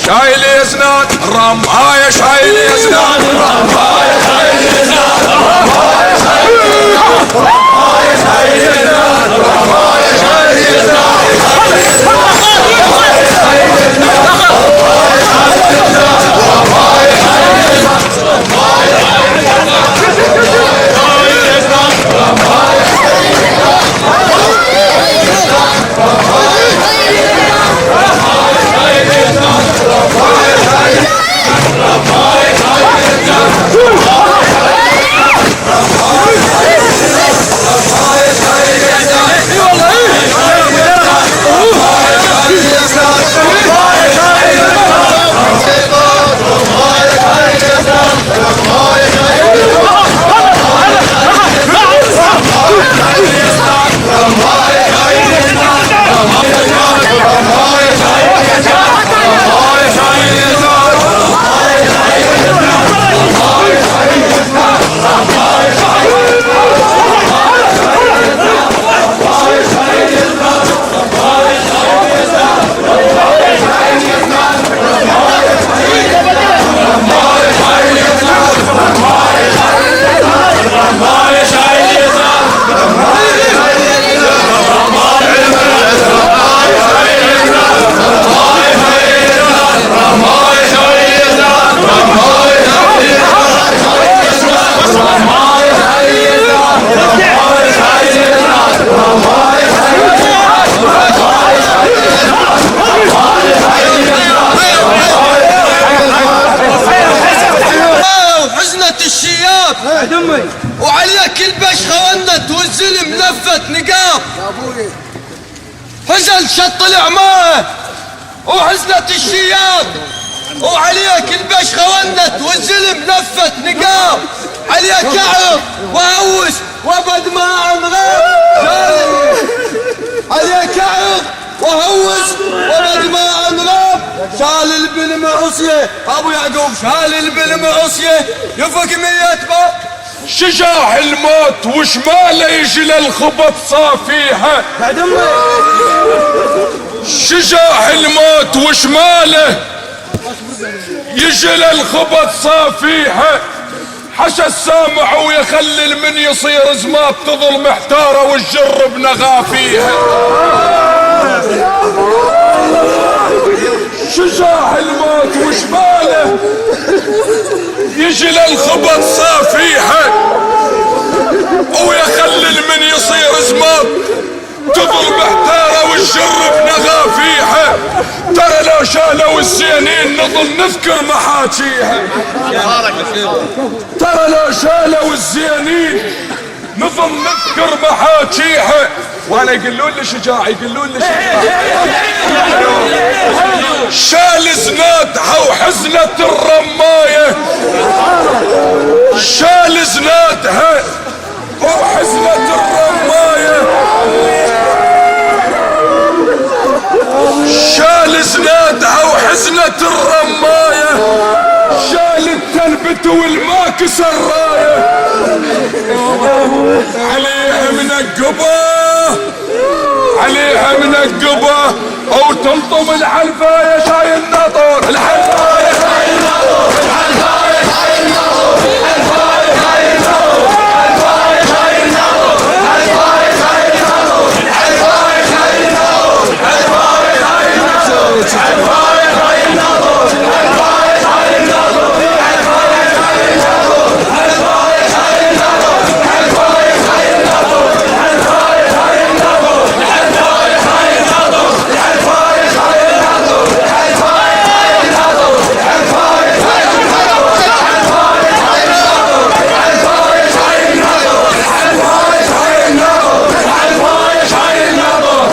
شايل يا زناد الرماية، شايل يا زناد الرماية، شايل يا زناد الرماية، شايل الرماية، شايل يا زناد الرماية، شايل يا زناد وعليك البشخة ونت والزلم لفت نقاب هزل شط العماه وحزنة الشياب وعليك البشخة ونت والزلم لفت نقاب عليك اعرض وهوس وابد ما انغاب عليك اعرض وهوس وابد ما انغاب شال البن معصيه ابو يعقوب شال البن معصيه يفك 100 باب شجاع الموت وشماله يجي للخبط صافيها، شجاع الموت وشماله يجي للخبط صافيها، حشى السامع ويخلل من يصير زماب تظل محتارة والجرب نغافيها. شجاع الموت وشماله يجي للخبط صافيها ويخلل من يصير زماب تظل محتارة والجرب نغافيها. ترى لو شالوا الزينين نظل نذكر محاكيها، ترى لو شالوا الزينين نظل نذكر محاكيها. وانا يقولون لي شجاع، يقولون لي شجاع شال زنادها وحزنة الرماية، شال زنادها وحزنة الرماية، شال زنادها وحزنة الرماية، شال التلبة والماكس الراية، عليها منقبة عليها منقبة او تلطم الحلفاية شايل ناطور، الحلفاية شايل ناطور، الحلفاية شايل ناطور، الحلفاية شايل ناطور، الحلفاية شايل ناطور، الحلفاية شايل ناطور، الحلفاية شايل ناطور، الحلفاية شايل ناطور، الحلفاية شايل ناطور، الحلفاية شايل ناطور، الحلفاية شايل ناطور، الحلفاية شايل ناطور، الحلفاية شايل ناطور، الحلفاية شايل ناطور، الحلفاية شايل ناطور، الحلفاية شايل ناطور، الحلفاية شايل ناطور،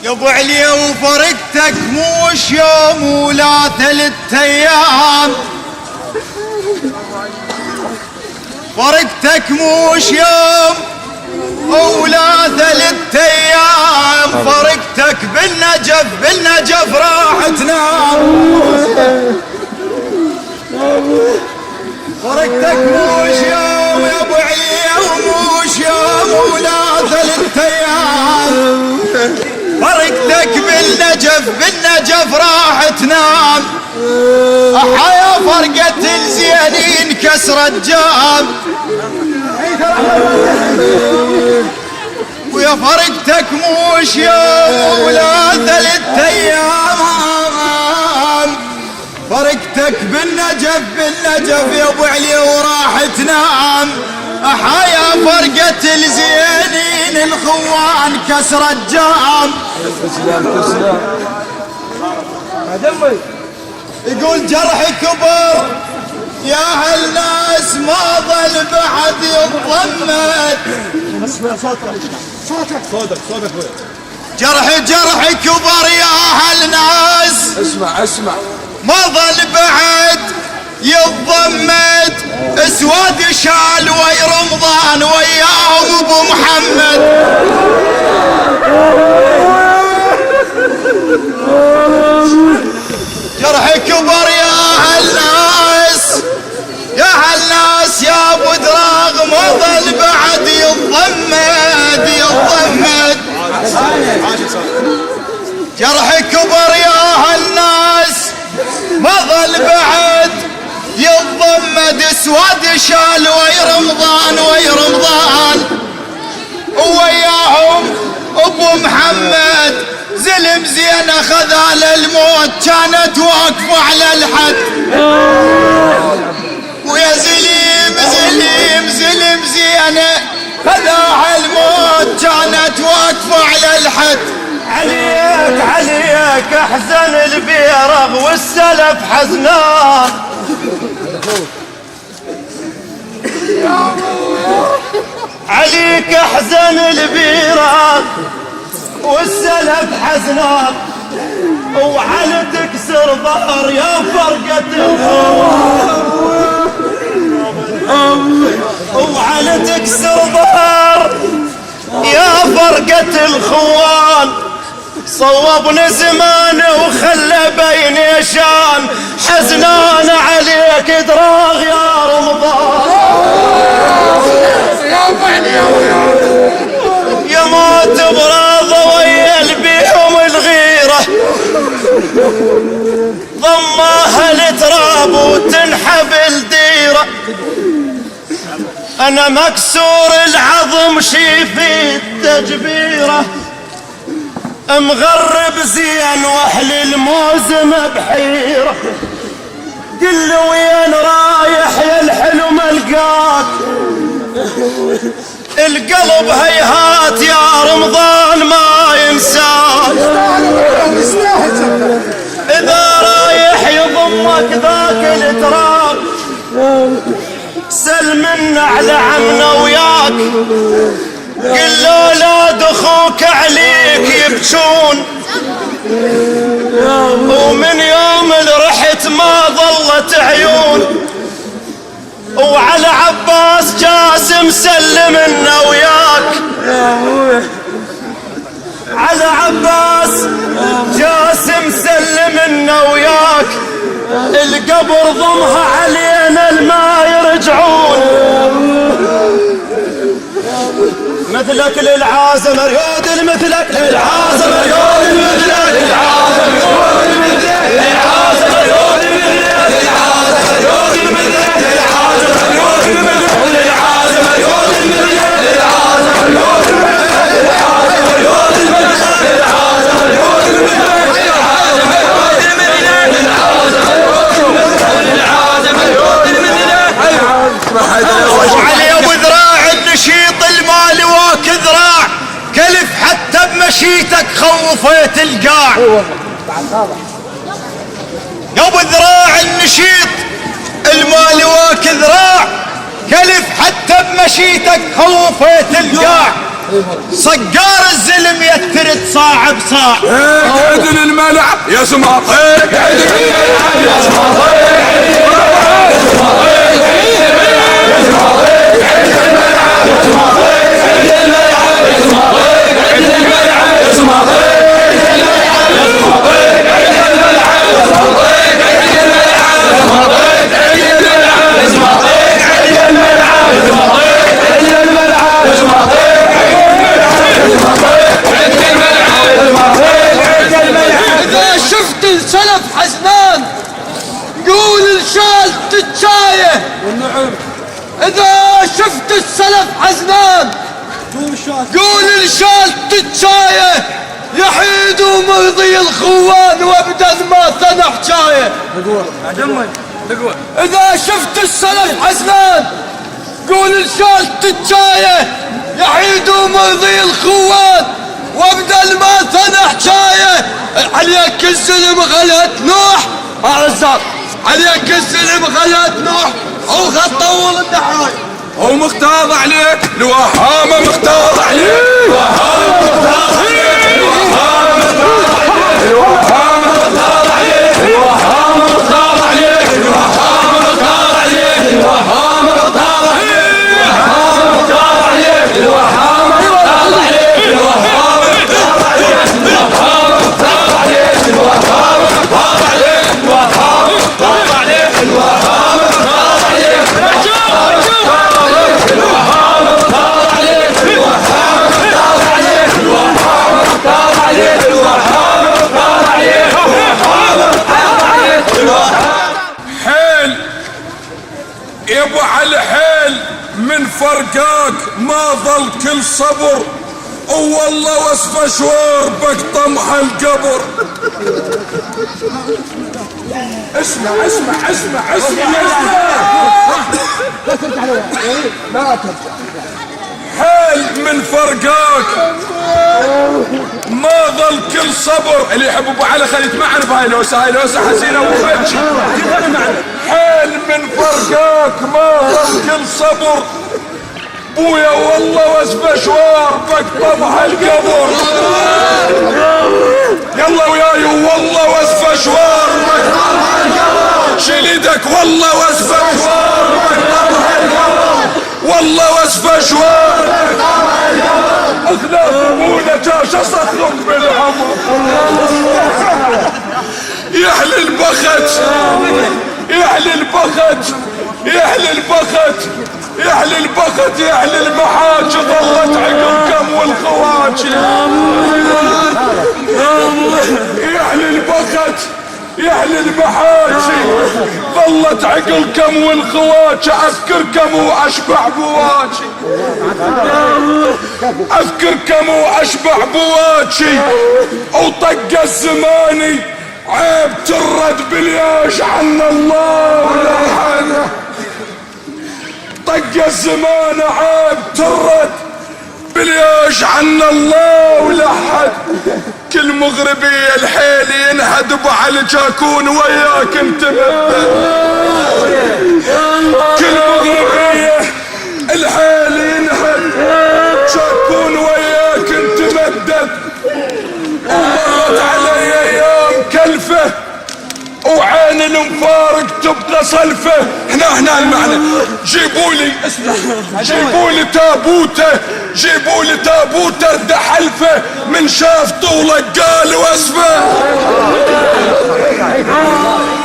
يا ابو علي وفرقتك موش يوم ولا 3 ايام، فرقتك موش يوم ولا 3 ايام، فرقتك بالنجف راح تنام، فرقتك موش يوم يا ابو علي وموش يوم ولا 3 ايام، فرقتك بالنجف راح تنام. أحيا فرقة الزينين كسر الجام. ويا فرقتك موش يوم ولا 3 أيام. فرقتك بالنجف يا ابو علي وراح تنام. أحيا فرقة الزينين الخوان كسر الجام. يقول جرح كبر يا هالناس ما ظل بعد يتضمد. صوتك جرح كبر يا هالناس اسمع ما ظل بعد يتضمد. اسود شال وي رمضان وياهم ابو محمد. جرح كبر يا هالناس يا ابو دراغ ما ظل بعد يتضمد. جرح كبر يا هالناس ما ظل بعد يتضمد. اسود شال وي رمضان وياهم ابو محمد. زلم زين اخذ على الموت كانت واقفه على الحد. ويا زلم زين خذ على الموت كانت واقفه على الحد. عليك احزن البيرغ والسلف حزنان. عليك احزن البيرغ والسلف حزنان. وعلى تكسر ظهر يا فرقة الخوان. وعلى تكسر ظهر يا فرقة الخوان. صوبنا زمان وخلى بيني شان. حزنان عليك دراغ يا رمضان. يا موت براضة ويا البيهم الغيرة. ضماها التراب وتنحب ديرة. انا مكسور العظم شيفي التجبيرة. مغرب زين واهل الموزم بحيرة. قل وين رايح يا الحلم القاك. القلب هيهات يا رمضان ما ينساك. اذا رايح يضمك ذاك التراب. سل منا على عمنا وياك. قل اولاد اخوك عليك يبكون. ومن يوم اللي رحت ما ظلت عيون. وعلى عباس جاسم سلمنا وياك. على عباس جاسم سلمنا وياك. القبر ضمها علينا الما يرجعون. مثلك للعازم ريود مثلك للعازم ريود مثلك للعازم ريود مثلك للعازم ريود مثلك للعازم ريود مثلك للعازم ريود مثلك للعازم ريود مثلك للعازم ريود مثلك للعازم ريود مثلك للعازم ريود مثلك للعازم ريود مثلك. وعلي ابو ذراع النشيط المال واك ذراع. كلف حتى بمشيتك خوفيت القاع. يا ابو ذراع النشيط المال واك ذراع. كلف حتى بمشيتك خوفيت القاع. صقار الزلم يترد صاع بصاع. عدل الملعب يا سماطيق. عدل الملعب يا سماطيق. الملعب السلف حزنان قول الشال تتشايه إذا شفت السلف حزنان قول الشال تتشايه يحيد ومرضي الخوان وابدا ما ثنى حجايه إذا شفت السلف حزنان قول الشال تتشايه يحيد ومرضي الخوان وابدا ما ثنى حجايه عليك السلم غلت نوح أعزك عليك السلم غلت نوح او خط طول النحاي هو مختار عليك الوهامة مختار عليك الوهامة مختار عليك الوهامة مختار عليك الوهامة مختار عليك الوهامة مختار عليك الوهامة مختار عليك الوهامة مختار عليك الوهامة مختار عليك الوهامة مختار عليك الوهامة مختار عليك الوهامة مختار عليك الوهامة مختار عليك الوهامة مختار عليك حيل يا ابو علي حيل من فرقاك ما ظل كل صبر والله وصف شوار بقطمح القبر اسمع اسمع اسمع اسمع حيل من فرقاك ما ظل كل صبر اللي يحب ابو علي خليت معنا بهاي الوسه حزينه وبكي حيل من فرقاك ما ظل كل صبر بويا والله واسبه شوار بقطمح القبر يلا وياي والله واسبه شوار بقطمح القبر شيل ايدك والله واسبه شوار بقطمح القبر والله واسبه شوار بقطمح القبر اخلاف ابونا جاش اصخرك بالعمر يحلى البخت يحلى البخت يحلى البخت يحلى البخت يحلى المحاج ظلت عقلكم والخواج يحلى البخت يحلى المحاج ظلت عقلكم والخواج اذكركم واشبع بواجي اذكركم واشبع بواجي وطق الزماني عيب ترد بالياش عنا الله ولحنا طق الزمان عيب ترد بالياش عنا الله ولحد كل مغربي الحيل ينهد ابو علي جاكون وياك انت كل مغربي الحيل ينهد جاكون وياك انت مدد ومرت علي ايام كلفه وعين المفارق تبقى صلفه هنا المعنى جيبولي جيبولي تابوته جيبولي تابوته ارد حلفه من شاف طولك قال واسمه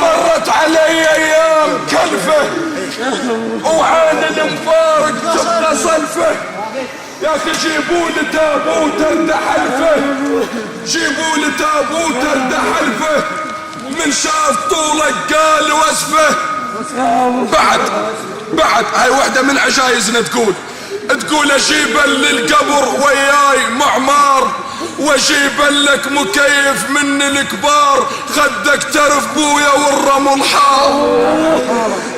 مرت علي ايام كلفه وعين المفارق تبقى صلفه يا اخي جيبولي تابوت ارد حلفه جيبولي تابوت ارد حلفه من شاف طولك قال وصفه بعد هاي وحده من عشايزنا تقول اجيب للقبر وياي معمار واجيب لك مكيف من الكبار خدك ترف بويا والرمل حار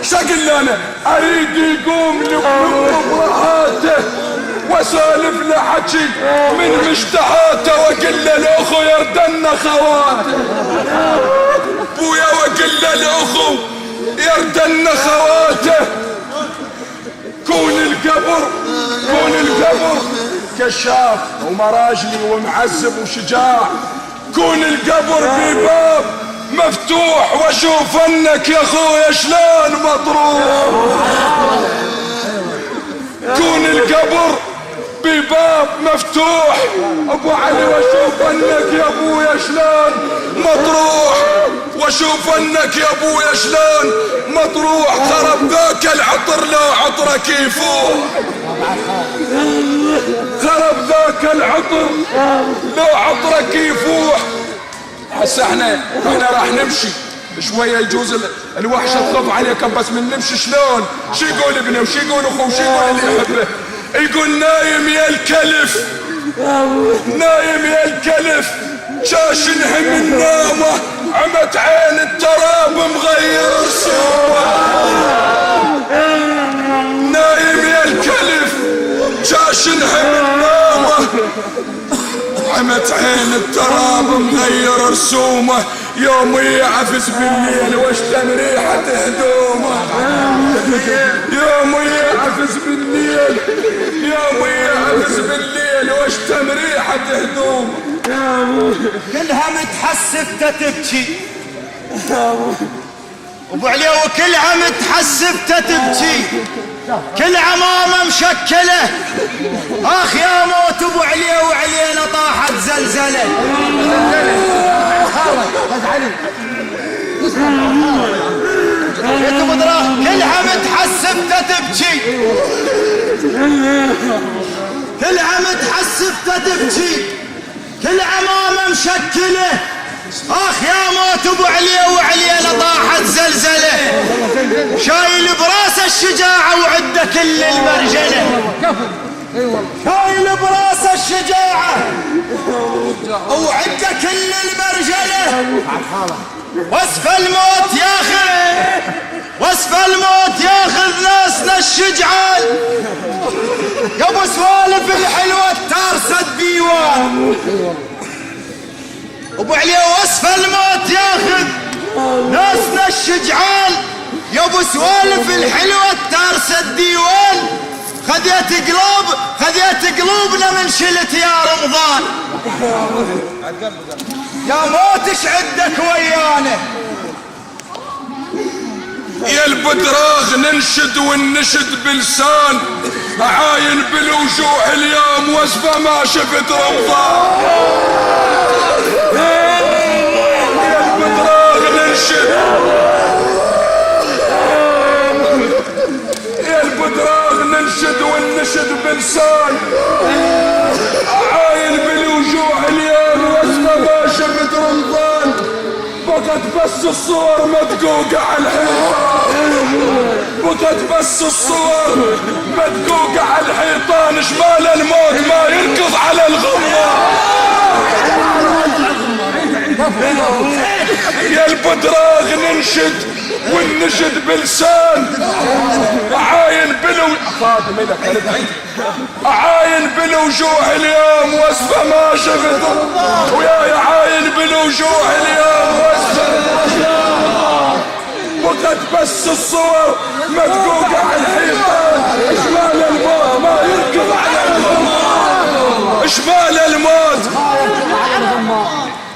شقل انا اريد يقوم لبرهاته واسالف لحكي من مشتهاته واقل الاخو يردن خواته بويا واقل الاخو يردن خواته كون القبر كشاف ومراجلي ومعذب وشجاع كون القبر في باب مفتوح واشوف انك يا اخويا شلون مطروح كون القبر بباب مفتوح ابو علي واشوف انك يا ابويا شلون مطروح واشوف انك يا ابويا شلون مطروح خرب ذاك العطر لو عطرك يفوح خرب ذاك العطر لو عطرك يفوح هسه احنا راح نمشي شوية، يجوز الوحشة تخف عليك، بس من نمشي شلون؟ شو يقول ابنه وشو يقول اخوه وشو يقول اللي يحبه؟ يقول نايم يا الكلف، نايم يا الكلف، شاشنها من نامه، عمت عين التراب مغير صوره. نايم يا الكلف، شاشنها من نامه، عمت عين التراب مغير رسومه، يوم يعفس بالليل واشتم ريحة هدومه، يوم يعفس بالليل، يوم يعفس بالليل واشتم ريحة هدومه. كلها متحسفته تبكي ابو علي، وكلها متحسفته تبكي، كل عمامه مشكله، اخ يا موت ابو علي وعلينا طاحت زلزله. كلها متحسفته تبكي، كلها متحسفته تبكي، كل عمامه مشكله، اخ يا موت ابو علي وعلينا طاحت زلزله. شايل براسه الشجاعه وعده كل المرجله، شايل براسه الشجاعه وعده كل المرجله. وصف الموت ياخذ، وصف الموت ياخذ ناسنا الشجعان، يا ابو سوالف الحلوه تارسه الديوان. ابو علي وصف الموت ياخذ ناسنا الشجعان، يا ابو سوالف الحلوه تارسه الديوان. خذيت قلوبنا من شلت يا رمضان، يا موت ايش عندك ويانا. يا البدراغ ننشد والنشد بلسان، عاين بالوجوه اليوم وصفه ما شفت رمضان. يا البدراغ ننشد، يا البدراغ ننشد والنشد بلسان، عاين بالوجوه اليوم وصفه ما شفت رمضان. بقت بس الصور مدقوقة على الحيطان، بقت بس الصور مدقوقة على الحيطان، شمال الموت ما يركض على الغمار. يا البدراغ ننشد والنشد بلسان، عاين بالوجوه اليوم وصفه ما شفت، ويا عاين بالوجوه اليوم وصفه ما شفت. بقت بس الصور مدقوقة على الحيطان، شمال الموت ما يركض على الغمار، شمال الموت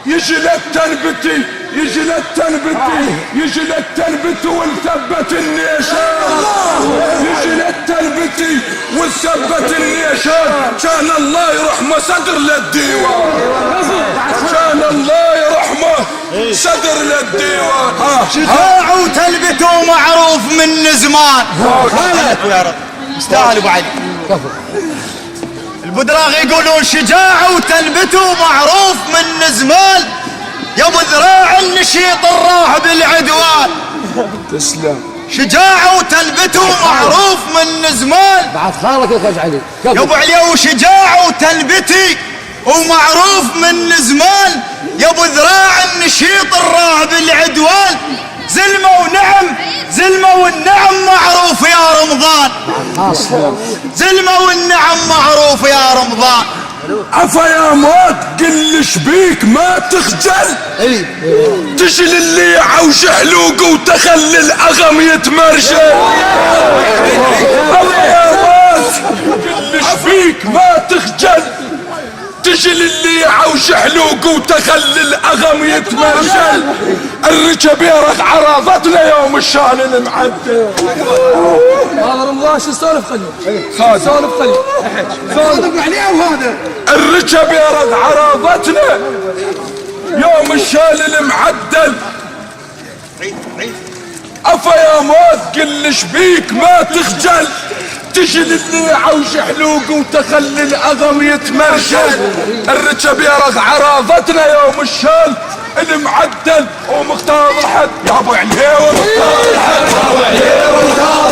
يجي للتنبتي، يجي للتنبتي، يجي للتنبتي والثبت النيشان، يجي للتنبتي والثبت النيشان. كان الله يرحمه صدر للديوان، كان الله يرحمه صدر للديوان. شجاع وتلبته معروف من زمان. يا رب استاهل ابو علي. البدراغ يقولون شجاع وتلبته معروف من زمان، يا ابو ذراع النشيط الراح بالعدوان. تسلم. شجاع وتلبته معروف من زمان، بعد خالك يا خالد علي يا ابو علي وشجاع وتلبتي ومعروف من زمان، يا ابو ذراع النشيط الراح بالعدوان. زلمه ونعم، زلمه والنعم معروف يا رمضان، زلمه والنعم معروف يا رمضان. عفا يا موت قل شبيك ما تخجل، تجي لليعة وشحلوق وتخلي الأغم يتمرجل. عفا يا موت قل شبيك ما تخجل، تجي لليعة وشحلوق وتخلي الأغم يتمرجل. الركب يرخ عراضتنا يوم الشان المعدل. هذا رمضان شو سولف خليه خالد سولف خليه سولف عليه. وهذا الركب يرخ عراضتنا يوم الشان المعدل. عفا يا موت قل شبيك ما تخجل، تجي للنيعة وشحلوق وتخلي الأغم يتمرشل. الركب يرغ عرافة يوم الشال المعدل ومختار حد يا ابو علي ومختار حد يا ابو علي ومختار